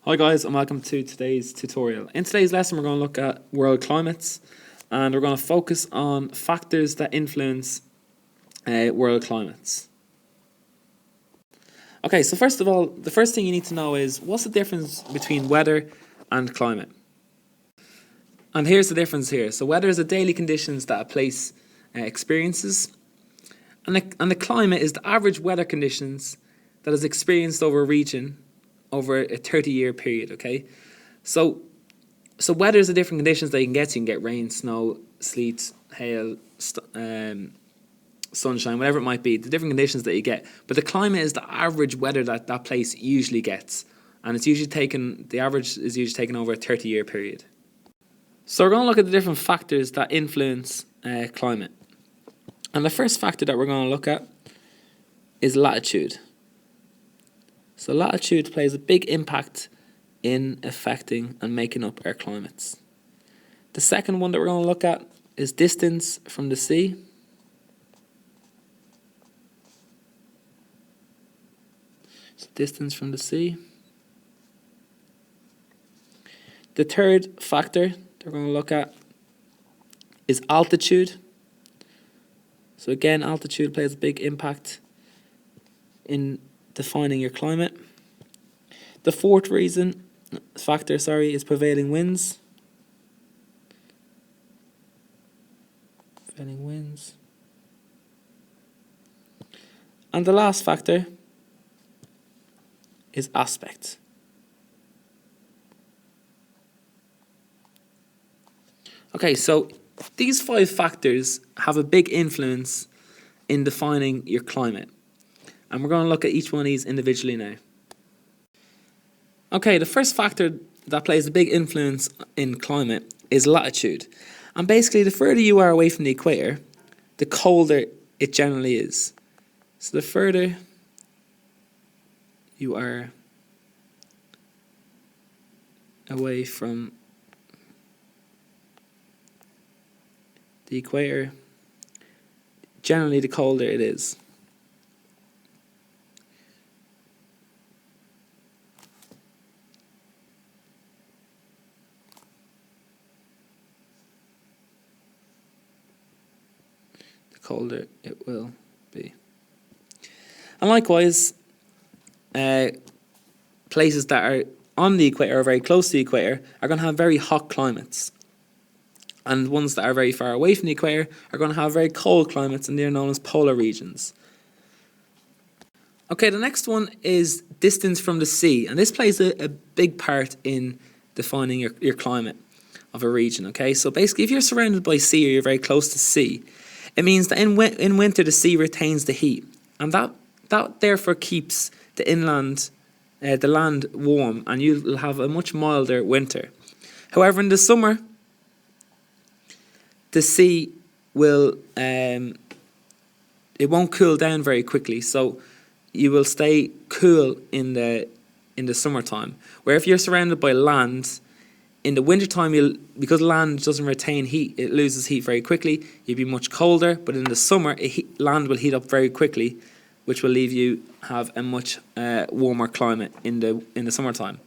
Hi guys, and welcome to today's tutorial. In today's lesson we're going to look at world climates, and we're going to focus on factors that influence world climates. Okay, so first of all, the first thing you need to know is what's the difference between weather and climate. And here's the difference here. So weather is the daily conditions that a place experiences, and the climate is the average weather conditions that is experienced over a region over a 30-year period, okay? So weather is the different conditions that you can get. So you can get rain, snow, sleet, hail, sunshine, whatever it might be, the different conditions that you get. But the climate is the average weather that that place usually gets. And it's usually the average is usually taken over a 30-year period. So we're going to look at the different factors that influence climate. And the first factor that we're going to look at is latitude. So latitude plays a big impact in affecting and making up our climates. The second one that we're going to look at is distance from the sea. So distance from the sea. The third factor that we're going to look at is altitude. So again, altitude plays a big impact in defining your climate. The fourth factor is prevailing winds. Prevailing winds. And the last factor is aspect. Okay, so these 5 factors have a big influence in defining your climate. And we're going to look at each one of these individually now. Okay, the first factor that plays a big influence in climate is latitude. And basically, the further you are away from the equator, the colder it generally is. So the further you are away from the equator, generally the colder it is. Colder it will be. And likewise, places that are on the equator or very close to the equator are going to have very hot climates. And ones that are very far away from the equator are going to have very cold climates, and they're known as polar regions. Okay, the next one is distance from the sea, and this plays a big part in defining your climate of a region. Okay, so basically if you're surrounded by sea or you're very close to sea, it means that in winter the sea retains the heat, and that therefore keeps the land warm, and you'll have a much milder winter. However, in the summer, the sea will it won't cool down very quickly, so you will stay cool in the summertime. Where if you're surrounded by land, in the wintertime, because land doesn't retain heat, it loses heat very quickly. You'll be much colder, but in the summer, land will heat up very quickly, which will leave you have a much warmer climate in the summertime.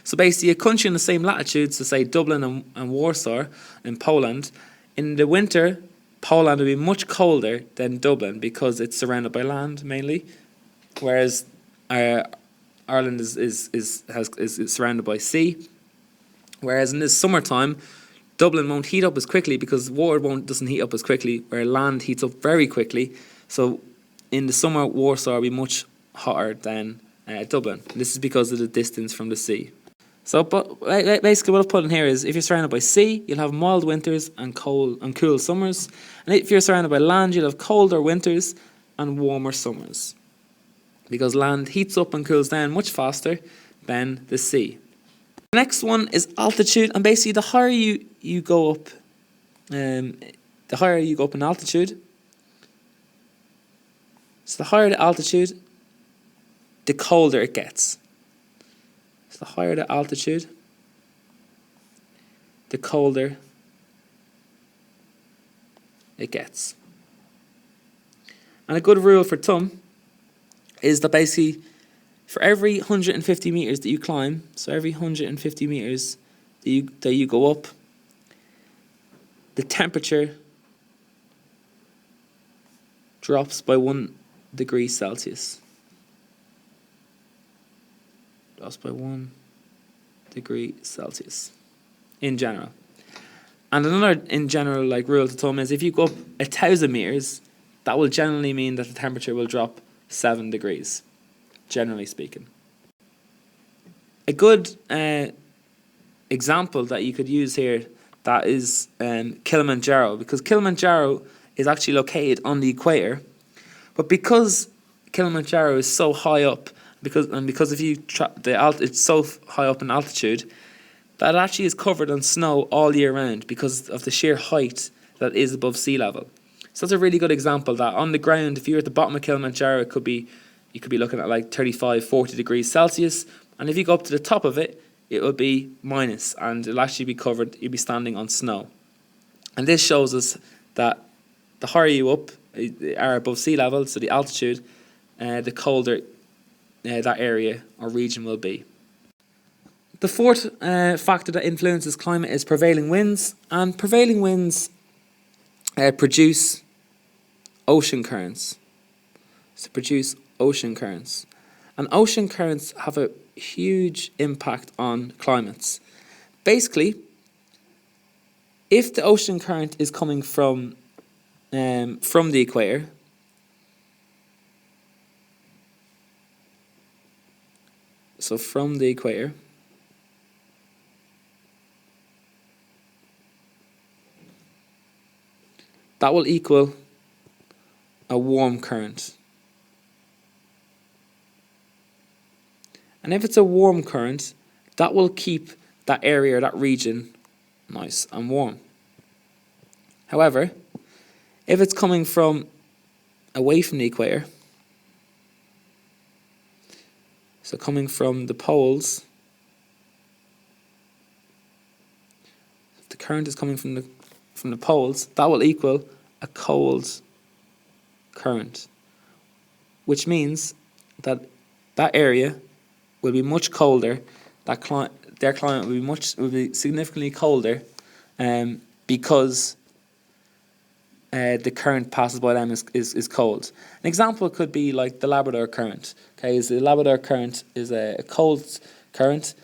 So basically, a country in the same latitude, so say Dublin and Warsaw in Poland, in the winter, Poland will be much colder than Dublin because it's surrounded by land mainly, whereas Ireland is surrounded by sea. Whereas in the summertime, Dublin won't heat up as quickly because water doesn't heat up as quickly, where land heats up very quickly. So in the summer, Warsaw will be much hotter than Dublin. This is because of the distance from the sea. So but basically what I've put in here is if you're surrounded by sea, you'll have mild winters and cool summers. And if you're surrounded by land, you'll have colder winters and warmer summers, because land heats up and cools down much faster than the sea. The next one is altitude, and basically the higher you go up, in altitude. So the higher the altitude, the colder it gets. So the higher the altitude, the colder it gets. And a good rule for thumb is that basically For every 150 meters that you climb, so every 150 meters that you go up, the temperature drops by 1 degree Celsius. Drops by 1 degree Celsius in general. And another in general rule of thumb is if you go up 1,000 meters, that will generally mean that the temperature will drop 7 degrees, generally speaking. A good example that you could use here, that is Kilimanjaro, because Kilimanjaro is actually located on the equator, but because Kilimanjaro is so high up, because if you it's so high up in altitude, that actually is covered in snow all year round because of the sheer height that is above sea level. So that's a really good example that on the ground, if you're at the bottom of Kilimanjaro, you could be looking at 35, 40 degrees Celsius, and if you go up to the top of it, it will be minus, and it'll actually be covered, you'll be standing on snow. And this shows us that the higher you up are above sea level, so the altitude, the colder that area or region will be. The fourth factor that influences climate is prevailing winds, and prevailing winds produce ocean currents. And ocean currents have a huge impact on climates. Basically, if the ocean current is coming from the equator, so from the equator, that will equal a warm current. And if it's a warm current, that will keep that area or that region nice and warm. However, if it's coming from away from the equator, so coming from the poles, if the current is coming from the poles, that will equal a cold current, which means that area will be much colder. Their climate will be significantly colder, because the current passes by them is cold. An example could be like the Labrador current. Okay, the Labrador current is a cold current,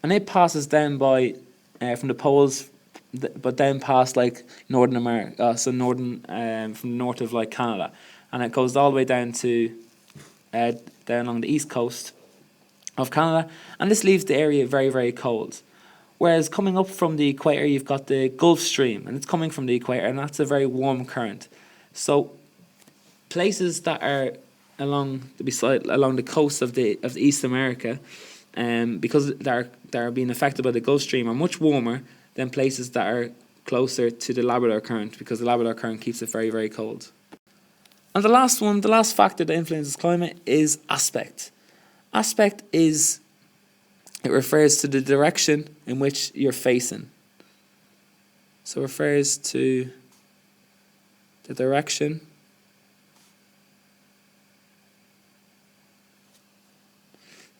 and it passes down by from the poles, but then past Northern America, so from the north of Canada, and it goes all the way down to down along the east coast of Canada, and this leaves the area very, very cold. Whereas coming up from the equator, you've got the Gulf Stream, and it's coming from the equator, and that's a very warm current. So places that are along the coast of the East America, because they're being affected by the Gulf Stream, are much warmer than places that are closer to the Labrador current, because the Labrador current keeps it very, very cold. And the last factor that influences climate is aspect. Aspect it refers to the direction in which you're facing. So it refers to the direction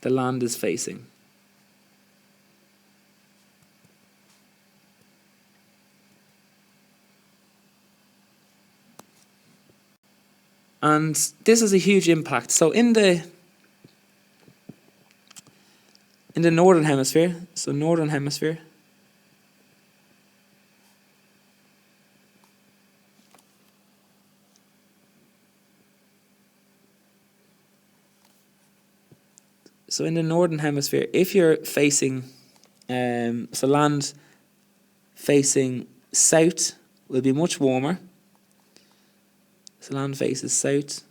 the land is facing. And this has a huge impact. So in the northern hemisphere, if you're facing, so land facing south will be much warmer. So land faces south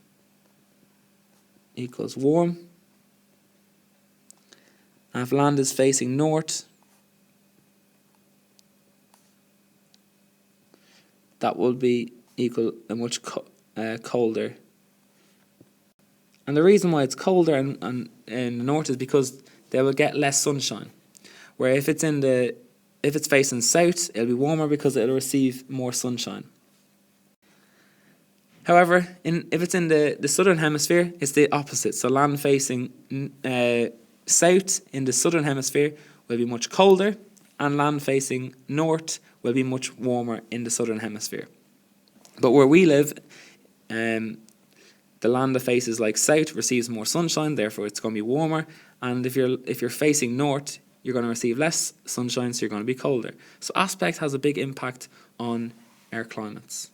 equals warm. And if land is facing north, that will be equal a much colder. And the reason why it's colder in the north is because they will get less sunshine. Where if it's facing south, it'll be warmer because it'll receive more sunshine. However, if it's in the southern hemisphere, it's the opposite. So land facing south in the southern hemisphere will be much colder, and land facing north will be much warmer in the southern hemisphere. But where we live, the land that faces like south receives more sunshine, therefore it's going to be warmer. And if you're facing north, you're going to receive less sunshine, so you're going to be colder. So aspect has a big impact on our climates.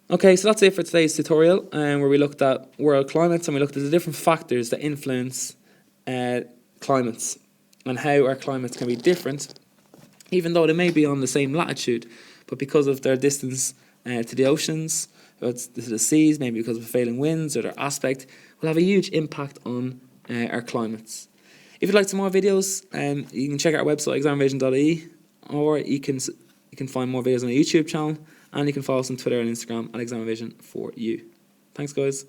Okay, so that's it for today's tutorial, where we looked at world climates and we looked at the different factors that influence climates and how our climates can be different, even though they may be on the same latitude, but because of their distance to the oceans, or to the seas, maybe because of prevailing winds or their aspect, will have a huge impact on our climates. If you'd like some more videos, you can check out our website, examination.ie, or you can find more videos on our YouTube channel, and you can follow us on Twitter and Instagram at examination4u. Thanks, guys.